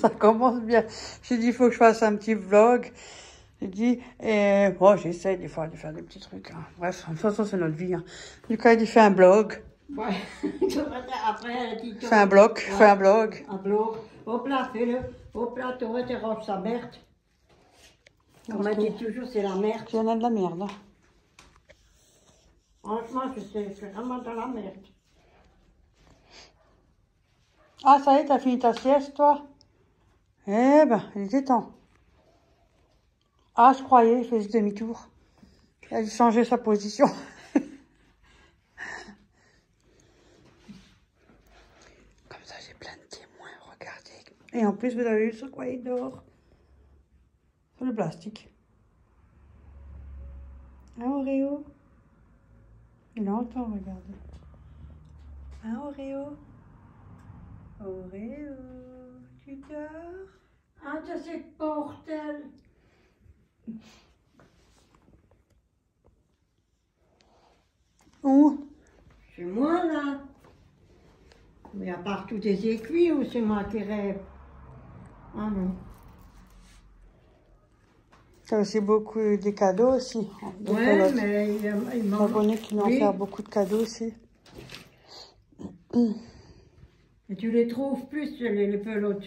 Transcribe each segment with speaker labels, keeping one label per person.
Speaker 1: Ça commence bien. J'ai dit, il faut que je fasse un petit vlog. J'ai dit, et bon, j'essaie des fois de faire des petits trucs. Hein. Bref, de toute façon, c'est notre vie. Hein. Du coup, il fait un blog.
Speaker 2: Ouais. Après, elle a dit...
Speaker 1: Fais un blog,
Speaker 2: ouais.
Speaker 1: fais un blog.
Speaker 2: Un blog. Hop là, fais-le. Hop là, tu ranges sa merde. On m'a dit toujours, c'est la merde.
Speaker 1: Il y en a de la merde. Hein.
Speaker 2: Franchement, je suis vraiment dans la merde.
Speaker 1: Ah, ça y est, t'as fini ta sieste, toi? Eh ben, il était temps. Ah, je croyais, il fait demi-tour. Il a dû changer sa position. Comme ça, j'ai plein de témoins, regardez. Et en plus, vous avez vu sur quoi il dort? Sur le plastique. Un Oreo. Il entend, regardez. Un Oreo. Oreo, tu dors?
Speaker 2: Ah, ça c'est bordel.
Speaker 1: Où?
Speaker 2: C'est moi là. Mais à part tous des aiguilles ou c'est moi qui rêve? Ah non.
Speaker 1: T'as aussi beaucoup des cadeaux aussi.
Speaker 2: Ouais, mais il m'a...
Speaker 1: Abonnés qui m'ont fait beaucoup de cadeaux aussi.
Speaker 2: Et tu les trouves plus, les pelotes.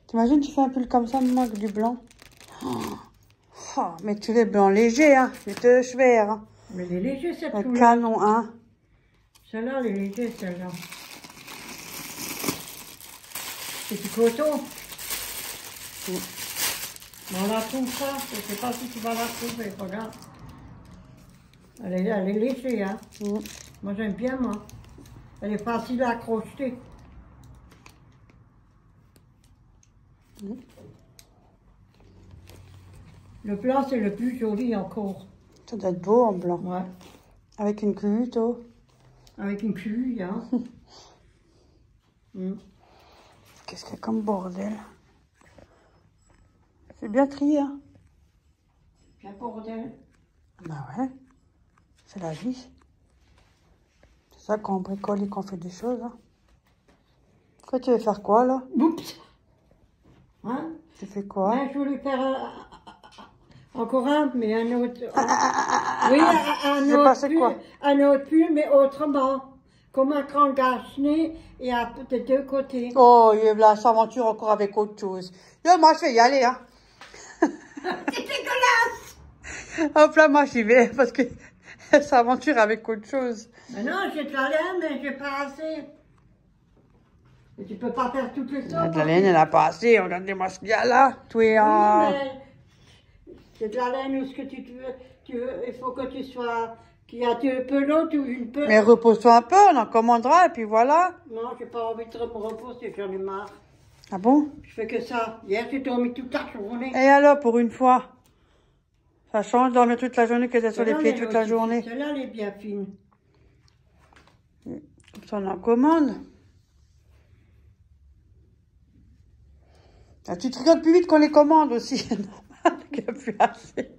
Speaker 1: T'imagines, tu fais un pull comme ça, moi, avec du blanc. Oh, mais tu les blancs légers, hein. Tu te chevère, hein.
Speaker 2: Mais les légers, cette
Speaker 1: Un
Speaker 2: couleur.
Speaker 1: canon, hein.
Speaker 2: Celle-là, les légers, celle-là. C'est du coton. On la trouve pas. Je sais pas si tu vas la trouver, regarde. Elle est légère, hein. Moi, j'aime bien, moi. Elle est facile à accrocher. Le blanc, c'est le plus joli encore.
Speaker 1: Ça doit être beau en blanc.
Speaker 2: Ouais.
Speaker 1: Avec une culotte, oh.
Speaker 2: Avec une cuille, hein.
Speaker 1: Qu'est-ce qu'il y a comme bordel? C'est bien trié, hein.
Speaker 2: Bien bordel.
Speaker 1: Bah ouais. C'est la vie. C'est ça qu'on bricole et qu'on fait des choses, hein. Toi, tu veux faire quoi, là?
Speaker 2: Oups. Hein?
Speaker 1: Tu fais quoi?
Speaker 2: Ben, je voulais faire encore un, mais un autre. Oui, un autre pull,
Speaker 1: quoi?
Speaker 2: Un autre pull, mais autrement. Comme un grand cache-nez et de deux côtés.
Speaker 1: Oh, il là, s'aventure encore avec autre chose. Yo, moi, je vais y aller, hein.
Speaker 2: C'est dégueulasse!
Speaker 1: Hop là, moi, j'y vais, parce que elle s'aventure avec autre chose.
Speaker 2: Mais non, j'ai de la laine, mais j'ai pas assez. Et tu peux pas faire toutes les choses.
Speaker 1: De la laine, elle a pas assez. Regardez-moi ce qu'il y a là. Tout est en...
Speaker 2: Oui, mais c'est de la laine ou ce que tu veux. Il faut que tu sois... Qu'il y a deux pelotes ou une pelote.
Speaker 1: Mais repose-toi un peu, on en commandera, et puis voilà.
Speaker 2: Non, j'ai pas envie de me reposer, j'en ai marre.
Speaker 1: Ah bon?
Speaker 2: Je fais que ça. Hier, j'ai dormi toute la journée.
Speaker 1: Et alors, pour une fois? Ça change de dormir toute la journée que d'être sur les pieds toute la journée.
Speaker 2: Celle-là, elle est bien fine.
Speaker 1: Comme ça, on en commande. Ah, tu tricotes plus vite qu'on les commande aussi. C'est normal qu'il n'y a plus assez.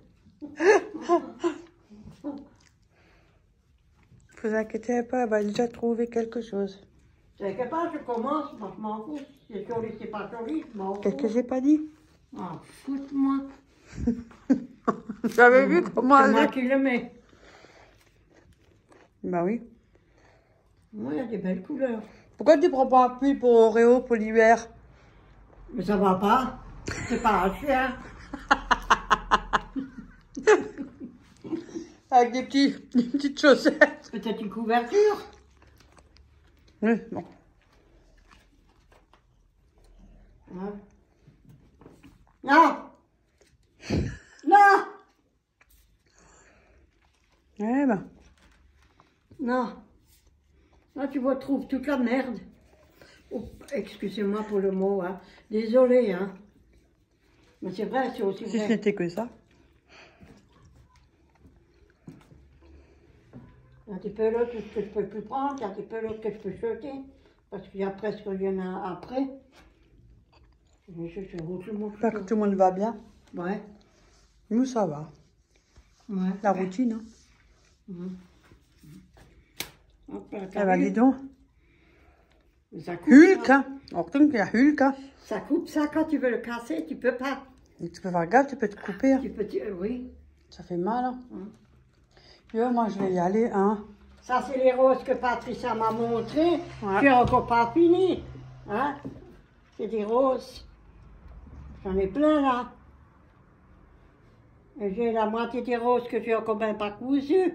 Speaker 1: Ne vous inquiétez pas, elle va déjà trouver quelque chose.
Speaker 2: Quelque part, je commence, moi je m'en fous. C'est joli, c'est pas joli, je m'en fous.
Speaker 1: Qu'est-ce que j'ai pas dit?
Speaker 2: Ah, foute-moi.
Speaker 1: Vous avez vu comment
Speaker 2: C'est
Speaker 1: elle
Speaker 2: moi
Speaker 1: est?
Speaker 2: qui le mets.
Speaker 1: Bah oui.
Speaker 2: Moi, il y a des belles couleurs.
Speaker 1: Pourquoi tu prends pas un pull pour Oreo pour l'hiver?
Speaker 2: Mais ça va pas. C'est pas un chien.
Speaker 1: Avec des petites chaussettes.
Speaker 2: Peut-être une couverture.
Speaker 1: Oui, bon.
Speaker 2: Hein? Non. Non.
Speaker 1: Eh ben.
Speaker 2: Non. Là, tu retrouves toute la merde. Oh, excusez-moi pour le mot, hein. Désolé, hein. Mais c'est vrai, c'est aussi
Speaker 1: Si
Speaker 2: vrai.
Speaker 1: ce n'était que ça.
Speaker 2: Il y a des pelotes que je peux plus prendre, il y a des pelotes que je peux jeter, parce qu'il y a presque rien après.
Speaker 1: J'espère que tout le monde va bien.
Speaker 2: Ouais.
Speaker 1: Nous, ça va.
Speaker 2: Ouais.
Speaker 1: La routine, hein.
Speaker 2: Hop là,
Speaker 1: Eh ben, dis donc.
Speaker 2: Mais ça coupe
Speaker 1: Hulk,
Speaker 2: ça.
Speaker 1: hein. Ordentlich, ja, Hulk, hein.
Speaker 2: Ça coupe ça quand tu veux le casser, tu peux pas.
Speaker 1: Et tu peux faire gaffe, tu peux te couper. Hein.
Speaker 2: Oui.
Speaker 1: Ça fait mal, hein. Moi, je vais y aller, hein.
Speaker 2: Ça, c'est les roses que Patricia m'a montré.
Speaker 1: Ouais.
Speaker 2: J'ai encore pas fini. Hein? C'est des roses. J'en ai plein là. Et j'ai la moitié des roses que j'ai encore même pas cousues.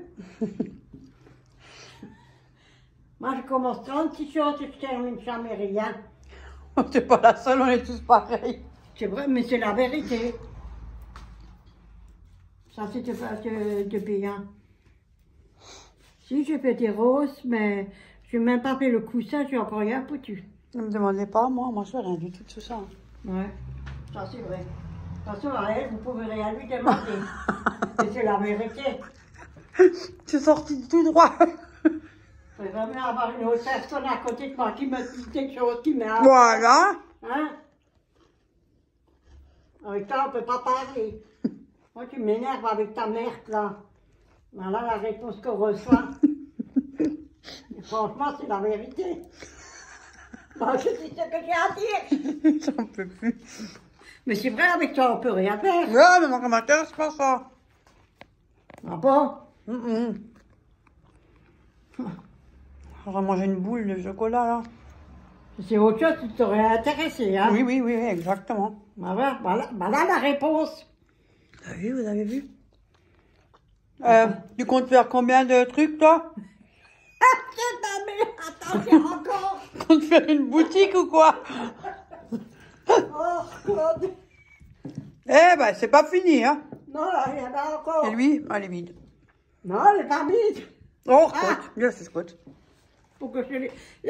Speaker 2: Moi, je commence 36 choses et je termine jamais rien.
Speaker 1: T'es pas la seule, on est tous pareils.
Speaker 2: C'est vrai, mais c'est la vérité. Ça, c'était pas de bien. Si, j'ai fait des roses, mais je n'ai même pas fait le coussin, j'ai encore rien foutu.
Speaker 1: Ne me demandez pas, moi je fais rien du tout de tout ça. Hein.
Speaker 2: Ouais, ça c'est vrai. De toute façon, à elle, vous pouvez rien lui demander. Et c'est la vérité.
Speaker 1: Tu es sorti tout droit.
Speaker 2: Je vais jamais avoir une autre personne à côté de moi qui me dit quelque chose qui m'a...
Speaker 1: Voilà.
Speaker 2: Hein? Avec toi, on ne peut pas parler. Moi, tu m'énerves avec ta merde, là. Voilà la réponse qu'on reçoit. Et franchement, c'est la vérité. Moi, je dis ce que j'ai à dire.
Speaker 1: J'en peux plus.
Speaker 2: Mais c'est vrai, avec toi, on peut rien faire.
Speaker 1: Ouais, mais moi, ça m'intéresse pas ça.
Speaker 2: Ah bon?
Speaker 1: On va manger une boule de chocolat, là.
Speaker 2: C'est autre chose qui t'aurait intéressé, hein?
Speaker 1: Oui, exactement.
Speaker 2: Voilà, voilà la réponse.
Speaker 1: Vous avez vu tu comptes faire combien de trucs, toi?
Speaker 2: Attends, j'ai encore.
Speaker 1: Tu comptes faire une boutique ou quoi?
Speaker 2: Oh, Claude.
Speaker 1: Eh ben, c'est pas fini, hein.
Speaker 2: Non, il y en a encore.
Speaker 1: Et lui, elle est vide.
Speaker 2: Non, elle est pas vide.
Speaker 1: Oh, Scott. Bien, c'est Scott.
Speaker 2: Faut que je les...
Speaker 1: Il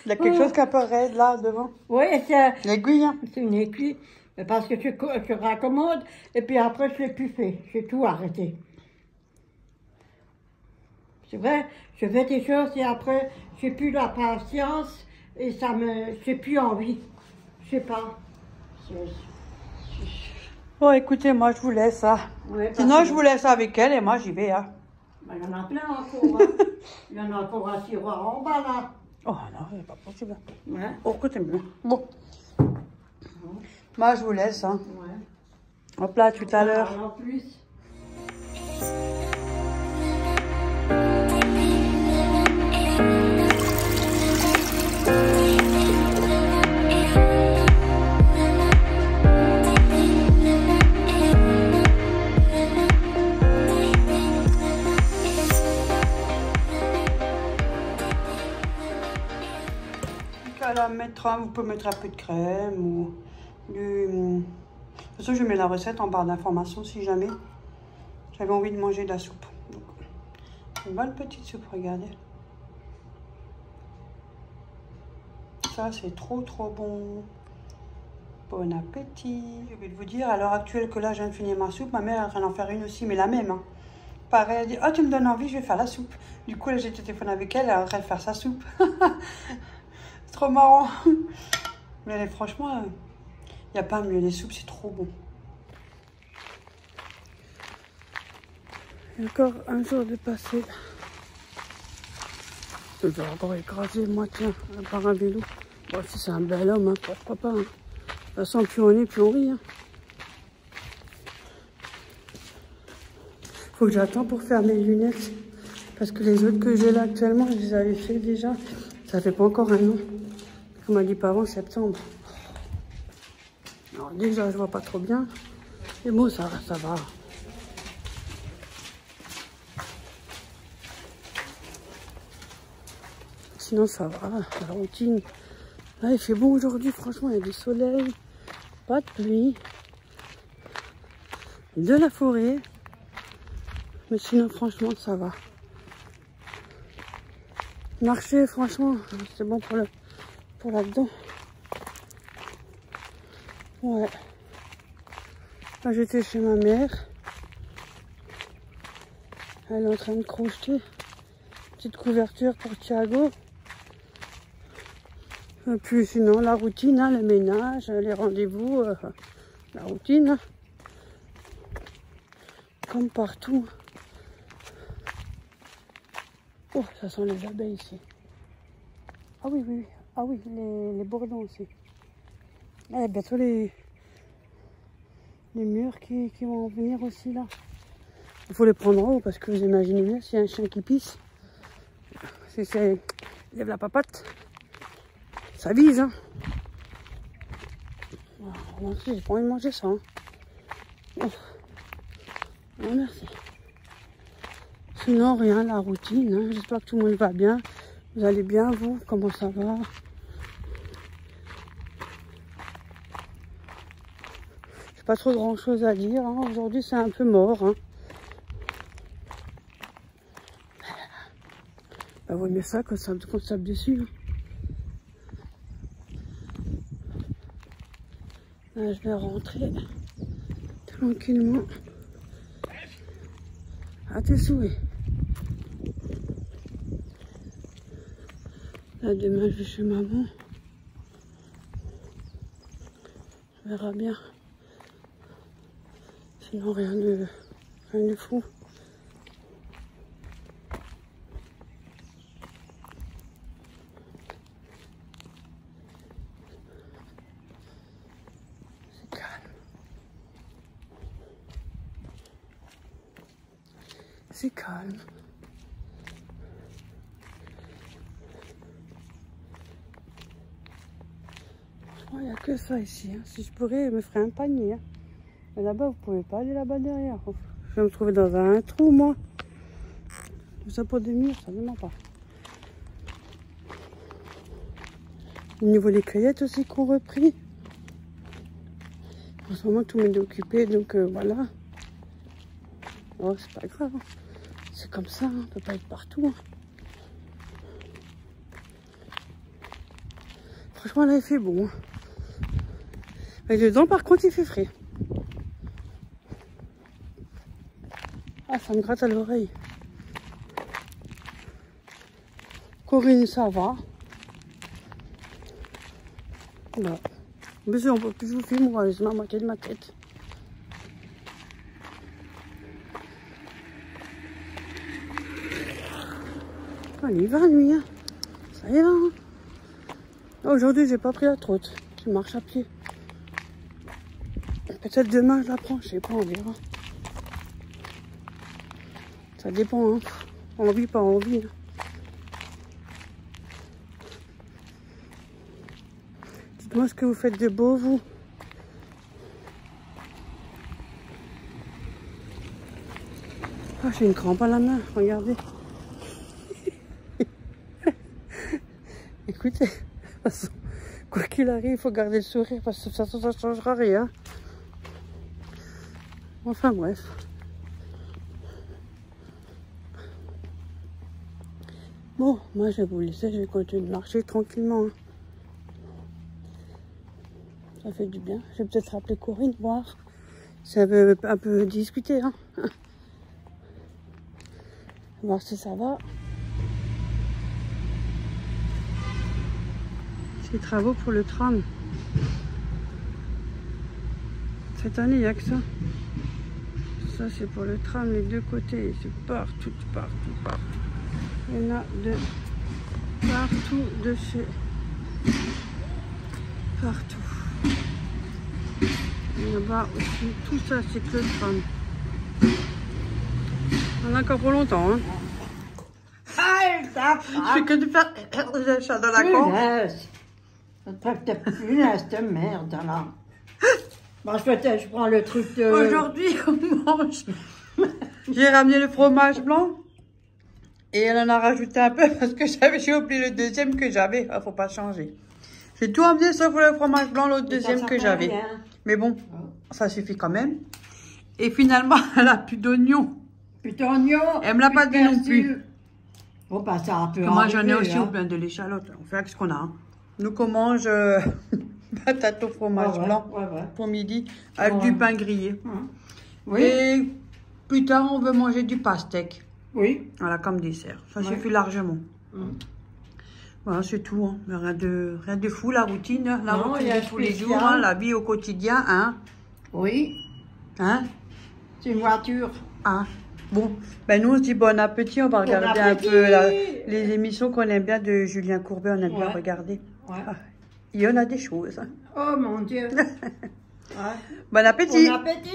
Speaker 1: y a quelque chose qui est un peu raide, là, devant.
Speaker 2: Oui, c'est
Speaker 1: L'aiguille, hein.
Speaker 2: une aiguille. Mais parce que je raccommode et puis après, je l'ai plus fait. J'ai tout arrêté. C'est vrai, je fais des choses et après, j'ai plus la patience et ça me... j'ai plus envie. Je sais pas.
Speaker 1: Bon, écoutez, moi, je vous laisse, hein.
Speaker 2: Ouais,
Speaker 1: Sinon, je vous laisse avec elle et moi, j'y vais, hein.
Speaker 2: Ben, il y en a plein encore. Hein. Il y en a encore un tiroir en bas, là.
Speaker 1: Oh, non, c'est pas possible.
Speaker 2: Ouais.
Speaker 1: Oh, écoutez-moi. Bon. Moi, je vous laisse, hein.
Speaker 2: Ouais.
Speaker 1: Hop là, tout à l'heure.
Speaker 2: En plus.
Speaker 1: Vous pouvez mettre un peu de crème ou du... De toute façon, je mets la recette en barre d'information si jamais j'avais envie de manger de la soupe. Donc, une bonne petite soupe, regardez. Ça, c'est trop bon. Bon appétit. Je vais vous dire, à l'heure actuelle que là, je viens de finir ma soupe, ma mère est en train d'en faire une aussi, mais la même. Hein. Pareil, elle dit, oh, tu me donnes envie, je vais faire la soupe. Du coup, là, j'ai téléphoné avec elle, elle est en train de faire sa soupe. C'est trop marrant. Mais franchement, il n'y a pas mieux. Les soupes, c'est trop bon. Encore un jour de passé. Je vais encore écraser, moi, tiens, par un vélo. Bon, si c'est un bel homme, hein, pourquoi pas. Hein. De toute façon, plus on est, plus on rit. Hein. Faut que j'attends pour faire mes lunettes. Parce que les autres que j'ai là actuellement, je les avais fait déjà. Ça fait pas encore un an. On m'a dit pas avant septembre. Alors déjà, je vois pas trop bien. Mais bon, ça va. Sinon, ça va, la routine. Là, il fait bon aujourd'hui, franchement, il y a du soleil, pas de pluie, de la forêt. Mais sinon, franchement, ça va. Marcher, franchement, c'est bon pour là-dedans. Ouais. Là, j'étais chez ma mère. Elle est en train de crocheter. Petite couverture pour Thiago. Et puis sinon, la routine, hein, le ménage, les rendez-vous, la routine. Hein. Comme partout. Oh, ça sent les abeilles ici. Ah oui, oui, oui. Ah oui, les bourdons aussi. Ah, bientôt les murs qui vont venir aussi là. Il faut les prendre en haut parce que vous imaginez bien s'il y a un chien qui pisse. Si c'est... Il lève la papate. Ça vise, hein. Oh, merci, j'ai pas envie de manger ça. Hein. Oh. Oh, merci. Sinon, rien, la routine. Hein. J'espère que tout le monde va bien. Vous allez bien, vous? Comment ça va? J'ai pas trop grand chose à dire. Hein. Aujourd'hui, c'est un peu mort. Hein. Bah, vaut mieux ça qu'on se tape dessus. Hein. Là, je vais rentrer tranquillement à tes souhaits. Là, demain, je vais chez maman. On verra bien. Sinon, rien de fou. C'est calme. C'est calme. Il n'y a que ça ici. Hein. Si je pourrais, je me ferais un panier. Hein. Mais là-bas, vous pouvez pas aller là-bas derrière. Je vais me trouver dans un trou, moi. Tout ça pour des murs, ça ne ment pas. Au niveau des cueillettes aussi qu'on repris. En ce moment, tout le monde est occupé, donc voilà. Oh, c'est pas grave. Hein. C'est comme ça, hein. On peut pas être partout. Hein. Franchement, là, il fait bon. Hein. Et dedans, par contre, il fait frais. Ah, ça me gratte à l'oreille. Corinne, ça va. Voilà. Mais si on peut plus vous filmer, moi, je m'en moitié de ma tête. On y va, lui. Hein. Ça y va. Hein. Aujourd'hui, j'ai pas pris la trotte. Je marche à pied. Peut-être demain, je la prends. Je sais pas, on verra. Ça dépend, hein. Envie, pas envie. Hein. Dites-moi ce que vous faites de beau, vous. Ah, j'ai une crampe à la main, regardez. Écoutez, de toute façon, quoi qu'il arrive, il faut garder le sourire parce que de toute façon, ça ne changera rien. Enfin, bref. Bon, moi, je vais vous laisser, je vais continuer de marcher tranquillement. Hein. Ça fait du bien. Je vais peut-être rappeler Corinne, voir si elle veut un peu discuter. Hein. Voir si ça va. C'est travaux pour le tram. Cette année, il n'y a que ça. Ça, c'est pour le tram, les deux côtés. C'est partout, partout, partout. Il y en a de partout de chez... Partout. Là-bas aussi, tout ça, c'est que le tram. On a encore pour longtemps, hein. Je fais que de faire des achats dans la con.
Speaker 2: Punaise de merde, là. Bon, je prends le truc de...
Speaker 1: Aujourd'hui, on mange. J'ai ramené le fromage blanc. Et elle en a rajouté un peu parce que j'ai oublié le deuxième que j'avais. Il ne faut pas changer. J'ai tout emmené sauf le fromage blanc, l'autre deuxième que j'avais. Mais bon, ça suffit quand même. Et finalement, elle n'a plus d'oignons.
Speaker 2: Plus d'oignons.
Speaker 1: Elle me l'a pas dit non plus.
Speaker 2: Bon, bah ça peut
Speaker 1: moi, j'en ai aussi
Speaker 2: hein.
Speaker 1: plein de l'échalote. On fait avec ce qu'on a. Hein. Nous, qu'on mange patate au fromage blanc pour midi avec du pain grillé.
Speaker 2: Oui.
Speaker 1: Et plus tard, on veut manger du pastèque.
Speaker 2: Oui.
Speaker 1: Voilà, comme dessert. Ça suffit largement. Voilà, c'est tout. Hein. Mais rien de fou, la routine. La routine de tous les jours, hein, la vie au quotidien. Hein.
Speaker 2: Oui.
Speaker 1: Hein.
Speaker 2: C'est une voiture.
Speaker 1: Ah. Bon, ben nous on se dit bon appétit, on va regarder un peu les émissions qu'on aime bien de Julien Courbet, on aime bien regarder.
Speaker 2: Ouais.
Speaker 1: Ah, il y en a des choses.
Speaker 2: Oh mon Dieu. Ouais.
Speaker 1: Bon appétit.
Speaker 2: Bon appétit.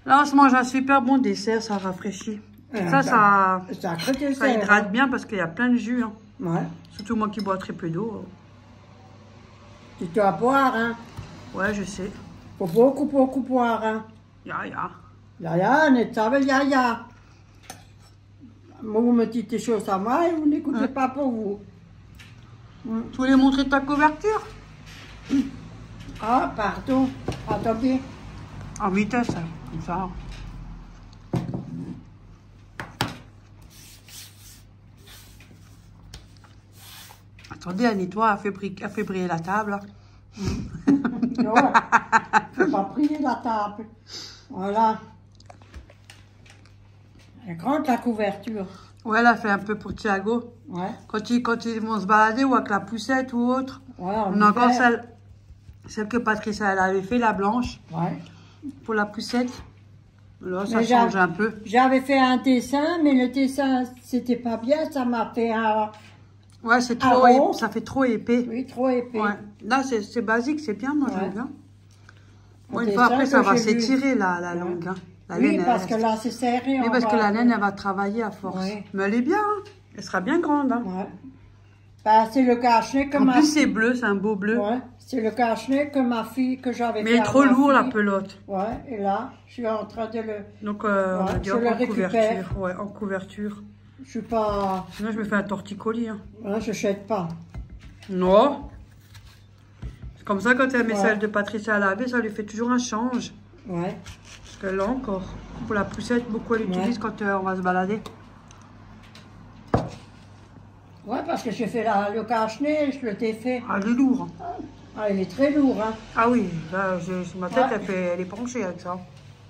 Speaker 1: Là on se mange un super bon dessert, ça rafraîchit. Ça hydrate bien parce qu'il y a plein de jus. Hein.
Speaker 2: Ouais.
Speaker 1: Surtout moi qui bois très peu d'eau.
Speaker 2: Tu dois boire, hein.
Speaker 1: Ouais, je sais.
Speaker 2: Faut beaucoup boire, hein.
Speaker 1: Ja,
Speaker 2: net savez, ja. Moi, vous me dites des choses à moi et vous n'écoutez pas pour vous.
Speaker 1: Tu voulais montrer ta couverture?
Speaker 2: Ah, pardon. Attendez.
Speaker 1: En vitesse, comme ça. Attendez, Annie-toi, a fait briller la table.
Speaker 2: Non, faut pas prier la table. Voilà. Elle est grande la couverture.
Speaker 1: Ouais, elle a fait un peu pour Thiago.
Speaker 2: Ouais.
Speaker 1: Quand ils vont se balader ou avec la poussette ou autre.
Speaker 2: Ouais,
Speaker 1: on a encore celle que Patricia elle avait fait, la blanche.
Speaker 2: Ouais.
Speaker 1: Pour la poussette. Là, ça change un peu.
Speaker 2: J'avais fait un dessin, mais le dessin, c'était pas bien. Ça m'a fait un...
Speaker 1: Ouais, c'est trop ça fait trop épais.
Speaker 2: Oui, trop épais.
Speaker 1: Ouais. Là, c'est basique, c'est bien, moi j'aime bien. Bon, une
Speaker 2: des
Speaker 1: fois après, ça va
Speaker 2: que
Speaker 1: s'étirer la langue. Hein. La
Speaker 2: Oui,
Speaker 1: laine,
Speaker 2: parce que là, c'est serré.
Speaker 1: Oui, parce que la laine, elle va travailler à force.
Speaker 2: Ouais.
Speaker 1: Mais elle est bien, hein. Elle sera bien grande. Hein.
Speaker 2: Ouais. Bah, c'est le cache-nez que
Speaker 1: En plus, c'est bleu, c'est un beau bleu.
Speaker 2: Ouais, c'est le cache-nez que ma fille, que j'avais fait.
Speaker 1: Mais il est trop lourd, la pelote.
Speaker 2: Ouais, et là, je suis en train de le...
Speaker 1: Donc, on va dire en couverture. Ouais, en couverture.
Speaker 2: Je suis pas...
Speaker 1: Sinon, je me fais un torticolis. Hein.
Speaker 2: Là, je jette pas.
Speaker 1: Non. C'est comme ça, quand elle met celle de Patricia à laver, ça lui fait toujours un change.
Speaker 2: Ouais.
Speaker 1: Parce que là encore, pour la poussette, beaucoup elle utilise quand on va se balader.
Speaker 2: Ouais, parce que j'ai fait le cache-nez, je le défait.
Speaker 1: Ah, il est lourd.
Speaker 2: Ah, il est très lourd, hein.
Speaker 1: Ah oui, là, ma tête, elle est penchée avec ça.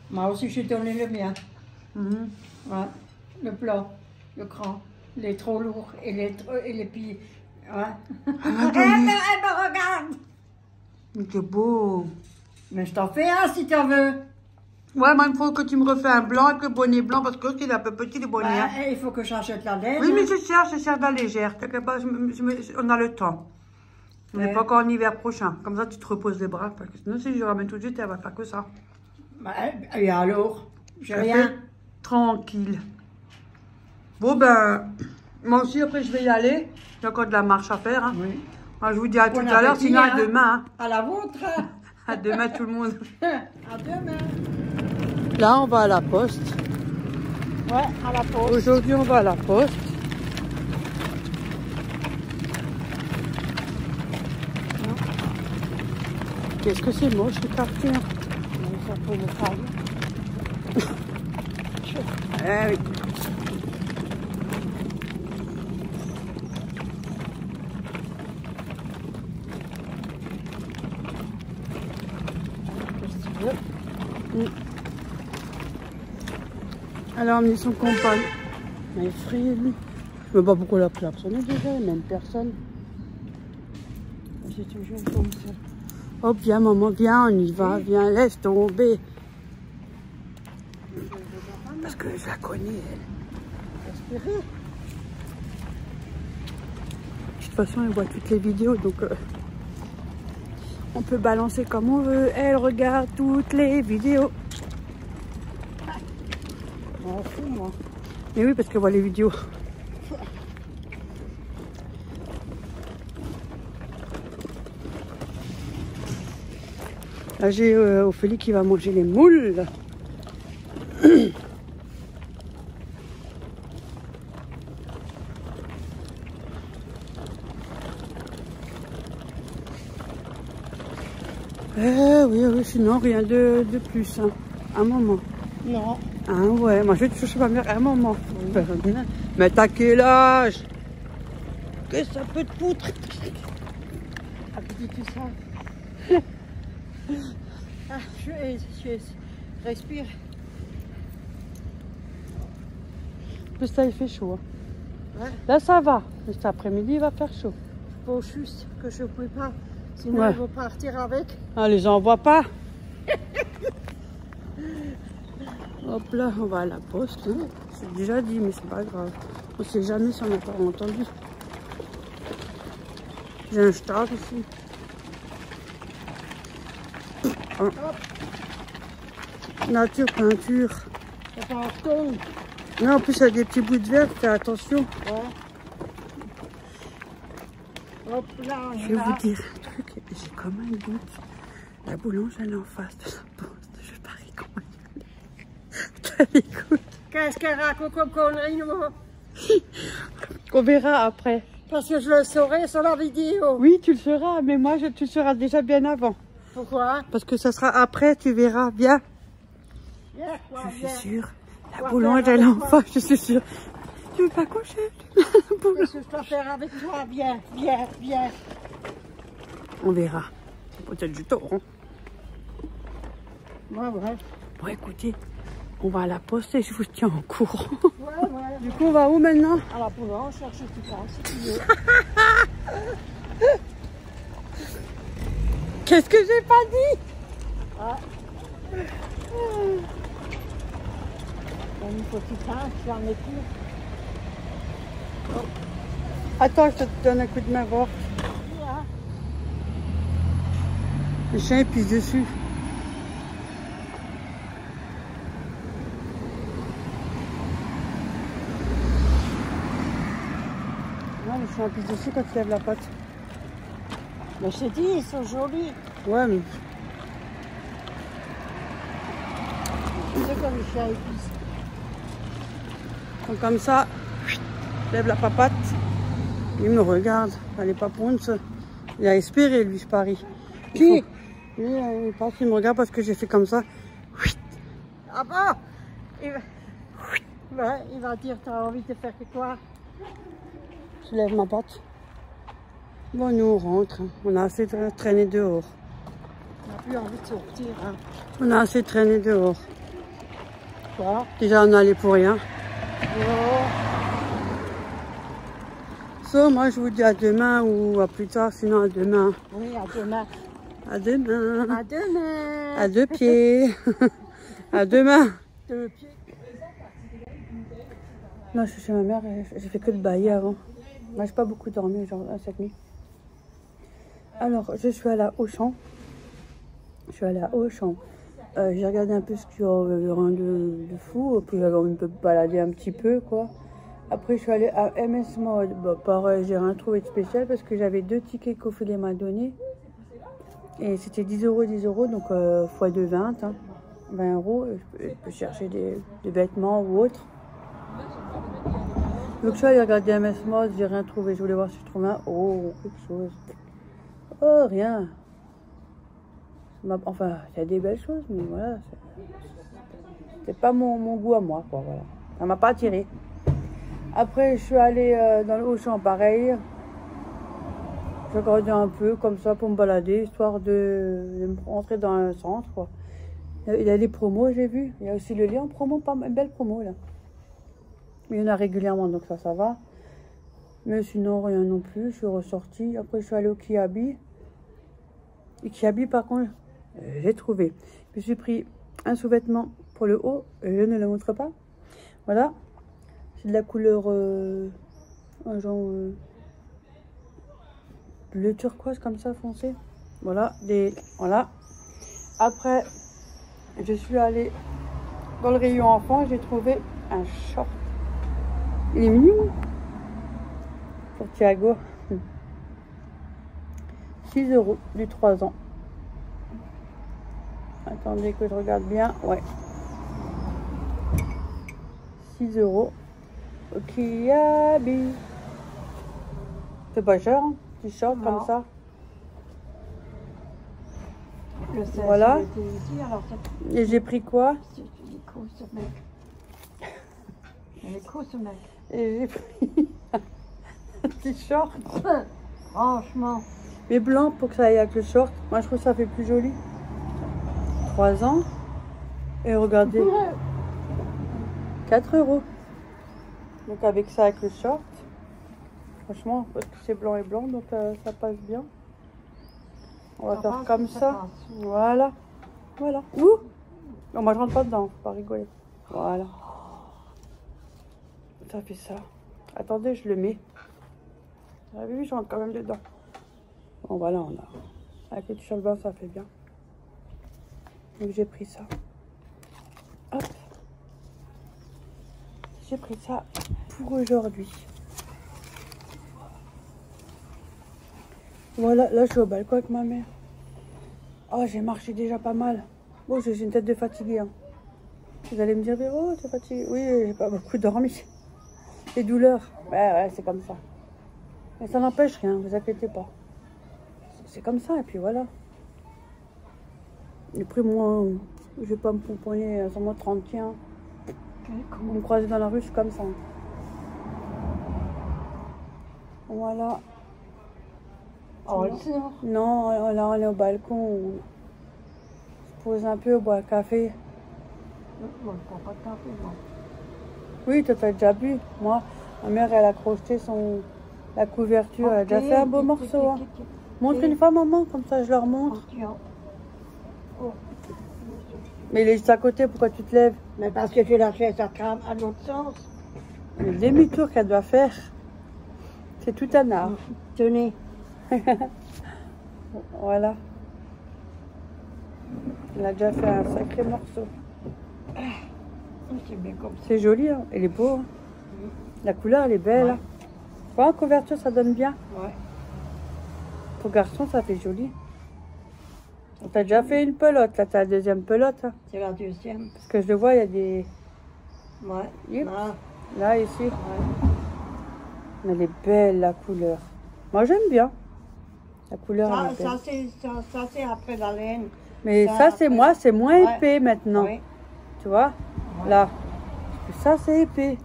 Speaker 2: Moi aussi, j'ai donné le mien.
Speaker 1: Mhm.
Speaker 2: Ouais. Le blanc, le grand. Il est trop lourd et les pieds. Ouais. Elle me regarde.
Speaker 1: Mais c'est beau.
Speaker 2: Mais je t'en fais un si tu en veux.
Speaker 1: Ouais, mais il faut que tu me refais un blanc avec le bonnet blanc parce que c'est un peu petit le bonnet.
Speaker 2: Bah, il faut que j'achète la laine.
Speaker 1: Oui, mais je cherche la légère. On a le temps. On n'est pas encore en hiver prochain. Comme ça, tu te reposes les bras. Parce que sinon, si je ramène tout de suite, elle va faire que ça.
Speaker 2: Bah, et alors? J'ai rien.
Speaker 1: Tranquille. Bon, ben, moi aussi, après, je vais y aller. J'ai encore de la marche à faire. Hein. Oui. Alors, je vous dis à tout à l'heure, sinon à demain. Hein.
Speaker 2: À la vôtre.
Speaker 1: À demain, tout le monde.
Speaker 2: À demain.
Speaker 1: Là, on va à la poste.
Speaker 2: Ouais, à la poste.
Speaker 1: Aujourd'hui, on va à la poste. Qu'est-ce que c'est moche, ce quartier.
Speaker 2: Ça peut le faire.
Speaker 1: Eh oui. Elle a emmené son compagne. Mais effrayé, lui. Je ne sais pas pourquoi la personne est déjà, même personne.
Speaker 2: C'est toujours comme ça.
Speaker 1: Oh, viens, maman, viens, on y va, viens, laisse tomber. Parce que je la connais, elle.
Speaker 2: Respirer.
Speaker 1: De toute façon, elle voit toutes les vidéos, donc on peut balancer comme on veut. Elle regarde toutes les vidéos.
Speaker 2: M'en fous, moi.
Speaker 1: Mais oui, parce qu'elle voit les vidéos. Là, j'ai Ophélie qui va manger les moules. Oui, sinon rien de plus. Hein. Un moment.
Speaker 2: Non.
Speaker 1: Ah ouais, moi je vais toucher ma mère un moment. Oui. Mais t'as quel âge? Qu'est-ce que ça peut te foutre?
Speaker 2: Ah, dis tout ça. Ah, je respire.
Speaker 1: En plus là il fait chaud. Hein.
Speaker 2: Ouais.
Speaker 1: Là ça va, mais cet après-midi il va faire chaud.
Speaker 2: Faut juste que je ne peux pas, sinon ils vont partir avec.
Speaker 1: Ah, les gens voient pas. Hop là, on va à la poste. Hein. C'est déjà dit, mais c'est pas grave. On sait jamais si on n'a pas entendu. J'ai un stade ici. Oh. Nature, peinture.
Speaker 2: C'est pas en stone.
Speaker 1: Non, en plus, il y a des petits bouts de verre, fais attention.
Speaker 2: Ouais. Hop là,
Speaker 1: je vais vous dire un truc, j'ai comme un doute. La boulange, elle est en face de la poste. Je parie qu'on va y aller. Écoute.
Speaker 2: Qu'est-ce qu'elle raconte comme connerie, moi?
Speaker 1: On verra après.
Speaker 2: Parce que je le saurai sur la vidéo.
Speaker 1: Oui, tu le sauras, mais moi, tu le sauras déjà bien avant.
Speaker 2: Pourquoi?
Speaker 1: Parce que ça sera après, tu verras bien.
Speaker 2: Viens, quoi,
Speaker 1: je suis
Speaker 2: viens.
Speaker 1: sûre. La boulange, elle est en face, je suis sûre. Tu veux pas coucher?
Speaker 2: Qu'est-ce que je dois faire avec toi? Viens, viens, viens.
Speaker 1: On verra. Peut-être du tort. Hein.
Speaker 2: Ouais, ouais.
Speaker 1: Bon, écoutez, on va à la poste et je vous tiens en courant.
Speaker 2: Ouais, ouais.
Speaker 1: Du coup, on va où maintenant?
Speaker 2: À la boulange, chercher tout ça, si tu veux.
Speaker 1: Qu'est-ce que j'ai pas dit?
Speaker 2: Ah. Il faut qu'il passe, j'en ai plus.
Speaker 1: Oh. Attends, je te donne un coup de main, voir.
Speaker 2: Yeah.
Speaker 1: Le chien il pisse dessus. Non, le chien pisse dessus quand il lève la patte.
Speaker 2: Mais je t'ai dit, ils sont jolis.
Speaker 1: Ouais, mais...
Speaker 2: C'est comme les chiens épices.
Speaker 1: Donc, comme ça, lève la papate. Il me regarde. Elle est pas ponce. Il a espéré, lui, je parie.
Speaker 2: Qui?
Speaker 1: Lui, il pense qu'il me regarde parce que j'ai fait comme ça.
Speaker 2: Ah bon? Il va dire, t'as envie de faire que quoi?
Speaker 1: Je lève ma patte. Bon, nous, on rentre. On a assez traîné dehors.
Speaker 2: On n'a plus envie de sortir. Hein.
Speaker 1: On a assez traîné dehors.
Speaker 2: Quoi?
Speaker 1: Déjà, on est allé pour rien.
Speaker 2: Oh.
Speaker 1: So, moi, je vous dis à demain ou à plus tard, sinon à demain.
Speaker 2: Oui, à demain.
Speaker 1: À demain.
Speaker 2: À demain.
Speaker 1: À deux pieds. À demain.
Speaker 2: 2 pieds.
Speaker 1: Non, je suis chez ma mère, j'ai fait que de bailler avant. Moi, j'ai pas beaucoup dormi genre, cette nuit. Alors, je suis allée à Auchan. J'ai regardé un peu ce qu'il y avait rien de fou. Puis j'avais envie de me balader un petit peu, quoi. Après, je suis allée à MS Mode. Bah, pareil, j'ai rien trouvé de spécial parce que j'avais 2 tickets qu'Ophélie m'a donné. Et c'était 10 €, donc x 2, 20. Hein. 20 €. Je peux chercher des vêtements ou autre. Donc, je suis allée regarder MS Mode, j'ai rien trouvé. Je voulais voir si je trouvais quelque chose. Oh, rien. Enfin, il y a des belles choses, mais voilà. C'est pas mon goût à moi, quoi. Voilà. Ça m'a pas attiré. Après, je suis allée dans le Auchan, pareil. Je regardais un peu comme ça pour me balader, histoire de me rentrer dans un centre, quoi. Il y a des promos, j'ai vu. Il y a aussi le lien en promo, pas une belle promo, là. Mais il y en a régulièrement, donc ça va. Mais sinon, rien non plus. Je suis ressortie. Après, je suis allée au Kiabi. Et Kiabi, par contre, j'ai trouvé. Je me suis pris un sous-vêtement pour le haut. Je ne le montre pas. Voilà. C'est de la couleur genre bleu turquoise comme ça, foncé. Voilà. Voilà. Après, je suis allée dans le rayon enfant. J'ai trouvé un short. Il est mignon. Pour Thiago. 6 € du 3 ans. Attendez que je regarde bien. Ouais. 6 € au Kiabi. C'est pas cher, hein? Petit short comme ça. Voilà. Et j'ai pris quoi? Et j'ai pris un petit short.
Speaker 2: Franchement.
Speaker 1: Mais blanc pour que ça aille avec le short. Moi je trouve que ça fait plus joli. 3 ans. Et regardez. 4 €. Donc avec ça, avec le short. Franchement, parce que c'est blanc et blanc, donc ça passe bien. On va faire comme ça. Voilà. Voilà. Ouh! Non, moi je rentre pas dedans, faut pas rigoler. Voilà. Ça fait ça. Attendez, je le mets. Vous avez vu, je rentre quand même dedans. Bon, voilà, on a. Avec les t-shirts blancs, ça fait bien. Donc, j'ai pris ça. Hop. J'ai pris ça pour aujourd'hui. Voilà, là, je suis au balcon avec ma mère. Oh, j'ai marché déjà pas mal. Bon, j'ai une tête de fatiguée. Hein. Vous allez me dire, Véro, t'es fatiguée? Oui, j'ai pas beaucoup dormi. Les douleurs. Ouais, c'est comme ça. Mais ça n'empêche rien, vous inquiétez pas. C'est comme ça, et puis voilà. Et puis moi, je vais pas me pomponner sur mon 31. Vous me croisez dans la rue, je suis comme ça. Voilà.
Speaker 2: Oh,
Speaker 1: Non, là on est au balcon. On se pose un peu, on boit un café.
Speaker 2: moi, je prends pas de café, moi.
Speaker 1: Oui, toi t'as déjà bu. Moi, ma mère, elle a crocheté la couverture. Elle a déjà fait un beau morceau. Hein. Montre une fois, maman, comme ça je leur montre.
Speaker 2: Oh.
Speaker 1: Mais il est juste à côté, pourquoi tu te lèves?
Speaker 2: Mais parce que j'ai la chaise à crame à l'autre sens.
Speaker 1: Le demi-tour qu'elle doit faire, c'est tout un art.
Speaker 2: Tenez.
Speaker 1: Voilà. Elle a déjà fait un sacré morceau.
Speaker 2: C'est bien comme ça.
Speaker 1: C'est joli, hein. Elle est beau. Hein. La couleur, elle est belle.
Speaker 2: Ouais.
Speaker 1: Hein. En couverture, ça donne bien.
Speaker 2: Ouais.
Speaker 1: Pour garçon, ça fait joli. T'as déjà fait une pelote, là, t'as la deuxième pelote. Hein.
Speaker 2: C'est la deuxième.
Speaker 1: Parce que je le vois, il y a des...
Speaker 2: Ouais.
Speaker 1: Yep.
Speaker 2: Ah,
Speaker 1: Là, ici.
Speaker 2: ouais.
Speaker 1: Mais elle est belle, la couleur. Moi, j'aime bien. La couleur, elle est belle.
Speaker 2: Ça, c'est après la laine.
Speaker 1: Mais
Speaker 2: ça,
Speaker 1: ça, c'est
Speaker 2: après-
Speaker 1: moi, c'est moins
Speaker 2: Ouais.
Speaker 1: épais maintenant.
Speaker 2: Oui.
Speaker 1: Tu vois?
Speaker 2: Ouais.
Speaker 1: Là. Ça, c'est épais.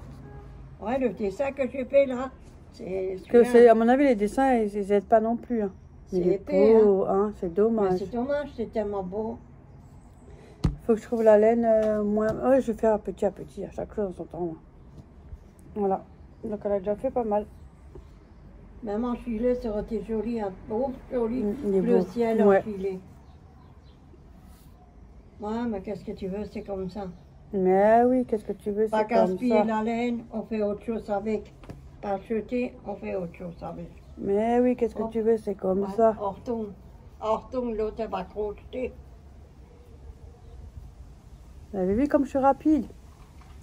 Speaker 2: Ouais, le dessin que j'ai fait là, c'est.
Speaker 1: Que c'est, à mon avis, les dessins, ils aident pas non plus. Hein.
Speaker 2: C'est
Speaker 1: Il est
Speaker 2: épais,
Speaker 1: beau, hein. C'est
Speaker 2: Mais
Speaker 1: dommage.
Speaker 2: c'est dommage, c'est tellement beau.
Speaker 1: Faut que je trouve la laine moins... Ouais, je vais faire petit à petit, à chaque chose en son temps. Moi. Voilà. Donc, elle a déjà fait pas mal.
Speaker 2: Même en filet, ça aurait été joli, un beau, joli
Speaker 1: Il est
Speaker 2: bleu
Speaker 1: beau.
Speaker 2: ciel
Speaker 1: Ouais.
Speaker 2: en filet. Ouais, mais qu'est-ce que tu veux, c'est comme ça.
Speaker 1: Mais oui, qu'est-ce que tu veux,
Speaker 2: Pas
Speaker 1: c'est comme
Speaker 2: gaspiller
Speaker 1: ça.
Speaker 2: la laine, on fait autre chose avec. Pas acheter, on fait autre chose avec.
Speaker 1: Mais oui, qu'est-ce que
Speaker 2: Oh.
Speaker 1: tu veux, c'est comme
Speaker 2: Ouais,
Speaker 1: ça.
Speaker 2: on retourne, l'autre elle va crocheter.
Speaker 1: Vous avez vu comme je suis rapide?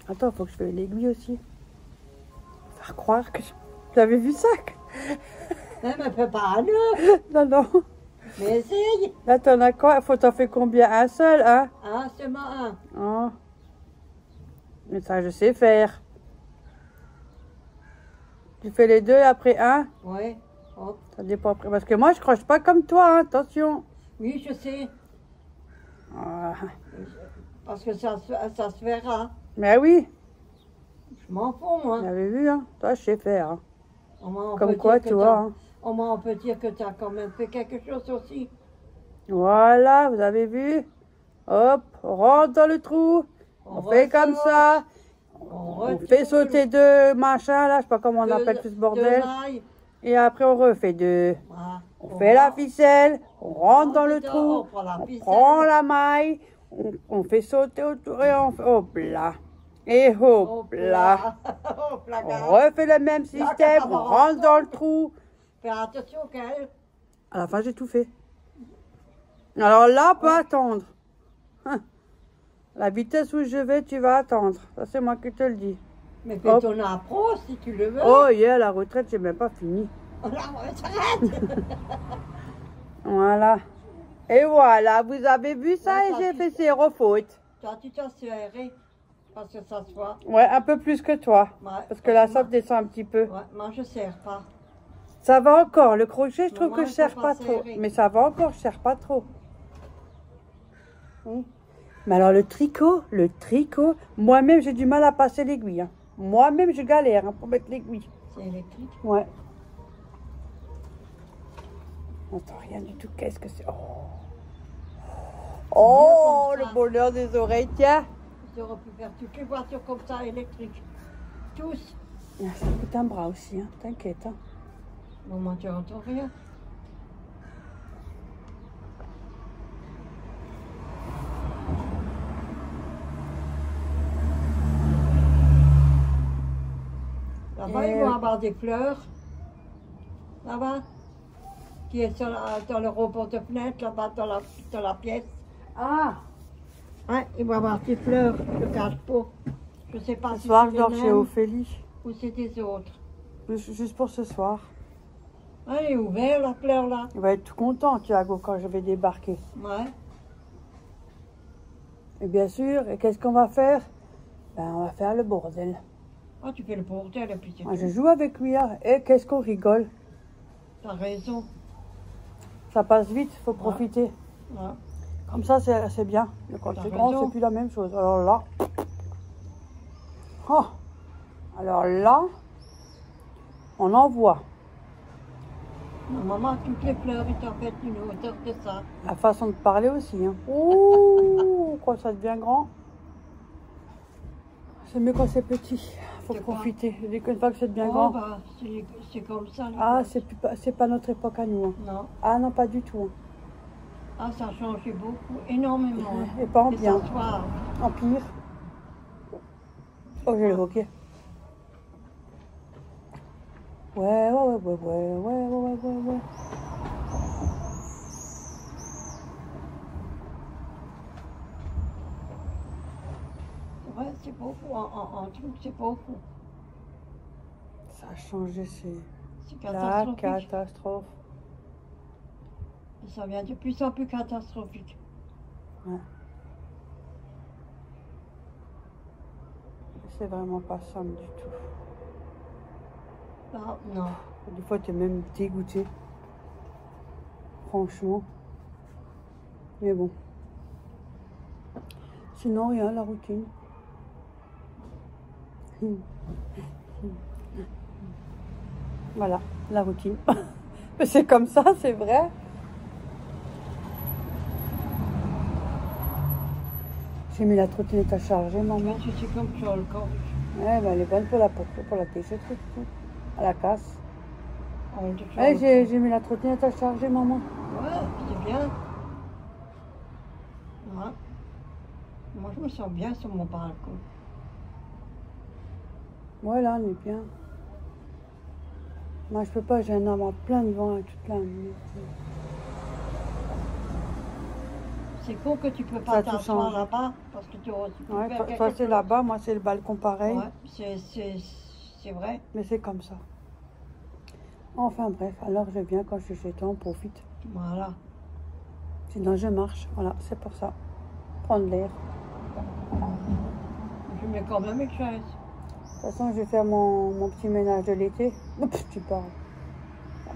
Speaker 1: Attends, faut que je fasse l'aiguille aussi. Faire croire que je... Vous avez vu ça?
Speaker 2: Hein, mais fais pas un nœud,
Speaker 1: Non, non.
Speaker 2: mais essaye.
Speaker 1: Là, t'en as quoi? T'en fais combien? Un seul, hein?
Speaker 2: Ah, seulement un.
Speaker 1: Oh. Mais ça, je sais faire. Tu fais les deux après un?
Speaker 2: Ouais. Hop.
Speaker 1: Ça dépend après. Parce que moi, je croche pas comme toi, hein. Attention.
Speaker 2: Oui, je sais.
Speaker 1: Ah.
Speaker 2: Parce que ça se verra.
Speaker 1: Mais oui,
Speaker 2: Je m'en fous, moi.
Speaker 1: vous avez vu, hein. Toi, je sais faire. Hein.
Speaker 2: Au moins, on
Speaker 1: Comme
Speaker 2: peut
Speaker 1: quoi,
Speaker 2: dire que
Speaker 1: tu vois. Hein.
Speaker 2: Au moins, on peut dire que tu as quand même fait quelque chose aussi.
Speaker 1: Voilà, vous avez vu? Hop, on rentre dans le trou. On fait comme
Speaker 2: ressort,
Speaker 1: ça.
Speaker 2: On
Speaker 1: On fait sauter deux machins, là. Je sais pas comment on appelle tout ce bordel. Et après, on refait deux.
Speaker 2: Voilà.
Speaker 1: On fait la ficelle. On rentre dans le
Speaker 2: dedans,
Speaker 1: trou.
Speaker 2: on prend la
Speaker 1: On
Speaker 2: ficelle.
Speaker 1: prend la maille. On fait sauter autour et on fait hop là. Et hop là.
Speaker 2: Hop là,
Speaker 1: On
Speaker 2: gars.
Speaker 1: refait le même système. On rentre dans le trou.
Speaker 2: Fais attention qu'elle.
Speaker 1: À la fin, j'ai tout fait. Alors là, on peut attendre. Hein. La vitesse où je vais, tu vas attendre. Ça, c'est moi qui te le dis.
Speaker 2: Mais fais
Speaker 1: Hop.
Speaker 2: ton appro si tu le veux.
Speaker 1: Oh, yeah, la retraite, j'ai même pas fini.
Speaker 2: La retraite.
Speaker 1: Voilà. Et voilà, vous avez vu ça
Speaker 2: Ouais,
Speaker 1: et
Speaker 2: ça,
Speaker 1: j'ai
Speaker 2: tu-
Speaker 1: fait zéro faute.
Speaker 2: Toi, tu t'as serré. Parce que ça se voit.
Speaker 1: Ouais, un peu plus que toi.
Speaker 2: Ouais,
Speaker 1: Parce que la
Speaker 2: moi-
Speaker 1: sauce descend un petit peu.
Speaker 2: Ouais, moi, je serre pas.
Speaker 1: Ça va encore. Le crochet, je trouve
Speaker 2: Moi,
Speaker 1: que
Speaker 2: il
Speaker 1: je
Speaker 2: faut
Speaker 1: serre
Speaker 2: pas
Speaker 1: pas trop.
Speaker 2: serrer.
Speaker 1: Mais ça va encore, je serre pas trop. Oui. Mais alors le tricot, moi-même j'ai du mal à passer l'aiguille. Hein. Moi-même je galère hein, pour mettre l'aiguille.
Speaker 2: C'est électrique.
Speaker 1: Ouais. On n'entend rien du tout. Qu'est-ce que c'est? Oh, oh
Speaker 2: comme
Speaker 1: le
Speaker 2: ça.
Speaker 1: bonheur des oreilles, tiens.
Speaker 2: Ils auraient pu faire toutes les voitures comme ça, électriques. Tous.
Speaker 1: Ah, ça coûte un bras aussi, hein. T'inquiète. Hein.
Speaker 2: Bon, moi, tu n'entends rien. avoir des fleurs. Là-bas. Qui est dans le rebord de fenêtre, là-bas dans la pièce.
Speaker 1: Ah,
Speaker 2: Ouais, il va y avoir des fleurs de cache-pot. Je sais pas
Speaker 1: ce
Speaker 2: si
Speaker 1: soir,
Speaker 2: c'est
Speaker 1: je
Speaker 2: les
Speaker 1: dors chez
Speaker 2: mêmes
Speaker 1: Ophélie.
Speaker 2: ou c'est des autres.
Speaker 1: Juste pour ce soir.
Speaker 2: Ah, elle est ouverte, la fleur, là.
Speaker 1: Il va être tout content, Thiago, quand je vais débarquer.
Speaker 2: Ouais.
Speaker 1: Et bien sûr, et qu'est-ce qu'on va faire? Ben, on va faire le bordel.
Speaker 2: Ah, tu fais le bordel et puis c'est
Speaker 1: Moi, je
Speaker 2: tout.
Speaker 1: joue avec lui, hein. Et qu'est-ce qu'on rigole?
Speaker 2: T'as raison.
Speaker 1: Ça passe vite, faut profiter.
Speaker 2: Ouais.
Speaker 1: Comme ça, c'est bien. Mais quand
Speaker 2: T'as
Speaker 1: c'est grand,
Speaker 2: raison.
Speaker 1: c'est plus la même chose. Alors là... Oh. Alors là, on en voit.
Speaker 2: Non, maman, toutes les fleurs, ils t'ont fait une hauteur de ça.
Speaker 1: La façon de parler aussi. Hein. Ouh, quand ça devient grand. C'est mieux quand c'est petit. Faut
Speaker 2: C'est
Speaker 1: profiter. Dès qu'une fois que ça devient
Speaker 2: Oh,
Speaker 1: grand.
Speaker 2: bah, c'est comme ça. les
Speaker 1: Ah,
Speaker 2: gosses.
Speaker 1: c'est pas notre époque à nous. Hein.
Speaker 2: Non.
Speaker 1: Ah non, pas du tout.
Speaker 2: Ah, ça a changé beaucoup, énormément.
Speaker 1: Hein.
Speaker 2: Hein.
Speaker 1: Et pas en
Speaker 2: Et
Speaker 1: bien.
Speaker 2: s'asseoir.
Speaker 1: En pire. Oh, j'ai le hockey. Ouais.
Speaker 2: Ouais, c'est beaucoup. En truc, c'est beaucoup.
Speaker 1: Ça a changé, c'est
Speaker 2: C'est
Speaker 1: la
Speaker 2: catastrophique.
Speaker 1: catastrophe.
Speaker 2: Et ça devient de plus en plus catastrophique.
Speaker 1: Ouais. C'est vraiment pas simple du tout.
Speaker 2: Ah, non.
Speaker 1: Des fois, tu es même dégoûté. Franchement. Mais bon. Sinon, rien, la routine. Voilà, la routine. Mais c'est comme ça, c'est vrai. J'ai mis la trottinette à charger, maman.
Speaker 2: Mais tu sais comme sur le corps.
Speaker 1: Ouais, ben, elle est bonne pour la déchetterie, tout. À la casse.
Speaker 2: On te
Speaker 1: Ouais,
Speaker 2: change.
Speaker 1: j'ai mis la trottinette à charger, maman.
Speaker 2: Ouais, c'est bien. Ouais. Moi, je me sens bien sur mon balcon.
Speaker 1: Voilà, on est bien. Moi, je peux pas, j'ai un arbre en plein devant toute la nuit.
Speaker 2: C'est con que tu peux
Speaker 1: Ça
Speaker 2: pas
Speaker 1: a tout
Speaker 2: t'asseoir
Speaker 1: changé.
Speaker 2: là-bas parce que tu aurais pu
Speaker 1: Ouais,
Speaker 2: faire
Speaker 1: toi,
Speaker 2: quelque
Speaker 1: c'est
Speaker 2: chose.
Speaker 1: là-bas, moi, c'est le balcon pareil.
Speaker 2: Ouais, c'est vrai.
Speaker 1: Mais c'est comme ça. Enfin, bref, alors je viens quand je suis chez toi, on profite.
Speaker 2: Voilà.
Speaker 1: Sinon, je marche. Voilà, c'est pour ça. Prendre l'air.
Speaker 2: Je mets quand même une chaise.
Speaker 1: De toute façon, je vais faire mon petit ménage de l'été. Oups, tu parles.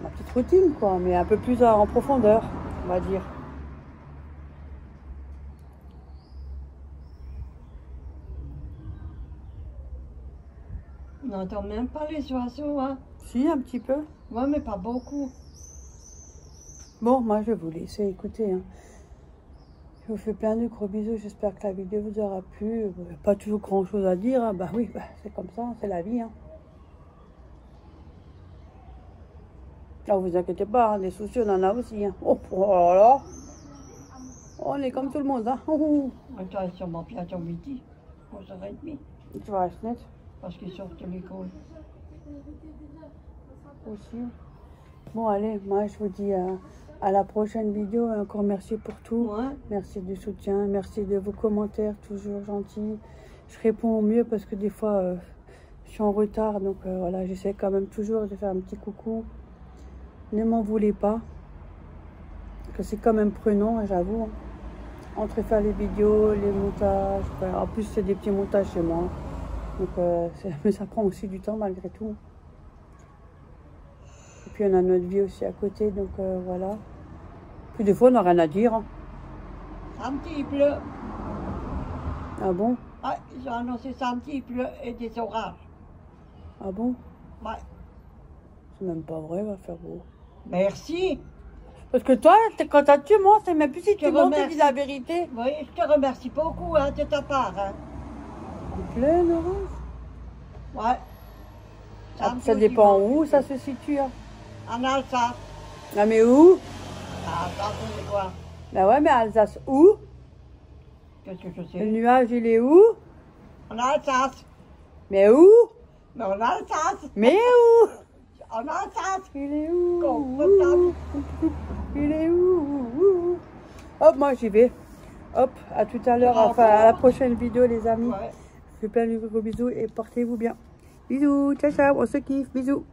Speaker 1: Ma petite routine, quoi, mais un peu plus en profondeur, on va dire.
Speaker 2: On n'entend même pas les oiseaux, hein.
Speaker 1: Si, un petit peu.
Speaker 2: Ouais, mais pas beaucoup.
Speaker 1: Bon, moi, je vais vous laisser écouter. Hein. Je vous fais plein de gros bisous. J'espère que la vidéo vous aura plu. Pas toujours grand-chose à dire. Hein. Bah oui, bah, c'est comme ça, c'est la vie. Hein. Ah, vous inquiétez pas, hein, des soucis, on en a aussi. Hein. Oh là là. On est comme tout le monde. Hein. Oh,
Speaker 2: On est sûrement bientôt midi, 11h30,
Speaker 1: tu vois la fenêtre
Speaker 2: parce qu'ils sortent de l'école.
Speaker 1: aussi. Bon, allez, moi, je vous dis à la prochaine vidéo. Encore merci pour tout.
Speaker 2: Ouais.
Speaker 1: Merci du soutien. Merci de vos commentaires, toujours gentils. Je réponds au mieux parce que des fois, je suis en retard. Donc, voilà, j'essaie quand même toujours de faire un petit coucou. Ne m'en voulez pas. Parce que c'est quand même prenant, j'avoue. Entre faire les vidéos, les montages. En plus, c'est des petits montages chez moi. Donc, mais ça prend aussi du temps malgré tout. Et puis, on a notre vie aussi à côté. Donc, voilà. Puis, des fois, on n'a rien à dire. Hein.
Speaker 2: Samedi, il pleut.
Speaker 1: Ah bon?
Speaker 2: Ah, ils ont annoncé samedi, il pleut et des orages.
Speaker 1: Ah bon?
Speaker 2: Ouais.
Speaker 1: C'est même pas vrai, il va faire beau.
Speaker 2: Merci.
Speaker 1: Parce que toi, quand tu montes, c'est même plus si
Speaker 2: Je
Speaker 1: tu montes, tu
Speaker 2: remercie.
Speaker 1: dis la vérité.
Speaker 2: Oui, je te remercie beaucoup hein, de ta part. Hein.
Speaker 1: Il pleut, Laurence?
Speaker 2: Ouais.
Speaker 1: Ah,
Speaker 2: Samedi
Speaker 1: ça
Speaker 2: ou
Speaker 1: dépend
Speaker 2: dimanche,
Speaker 1: où
Speaker 2: il
Speaker 1: ça
Speaker 2: pleut.
Speaker 1: se situe. Hein.
Speaker 2: En Alsace.
Speaker 1: Ah, mais où?
Speaker 2: Ah, ça, c'est quoi?
Speaker 1: Ben ouais, mais Alsace, où?
Speaker 2: Qu'est-ce que je
Speaker 1: Le
Speaker 2: sais?
Speaker 1: nuage, il est où?
Speaker 2: En Alsace.
Speaker 1: Mais où?
Speaker 2: Mais on a le sas.
Speaker 1: Mais où?
Speaker 2: On a le sas.
Speaker 1: Il est où?
Speaker 2: Confortable.
Speaker 1: Il est où? Hop, moi j'y vais. Hop, à tout à l'heure, enfin à la prochaine vidéo les amis.
Speaker 2: Ouais.
Speaker 1: Je vous fais plein de gros bisous et portez-vous bien. Bisous, ciao ciao, on se kiffe, bisous.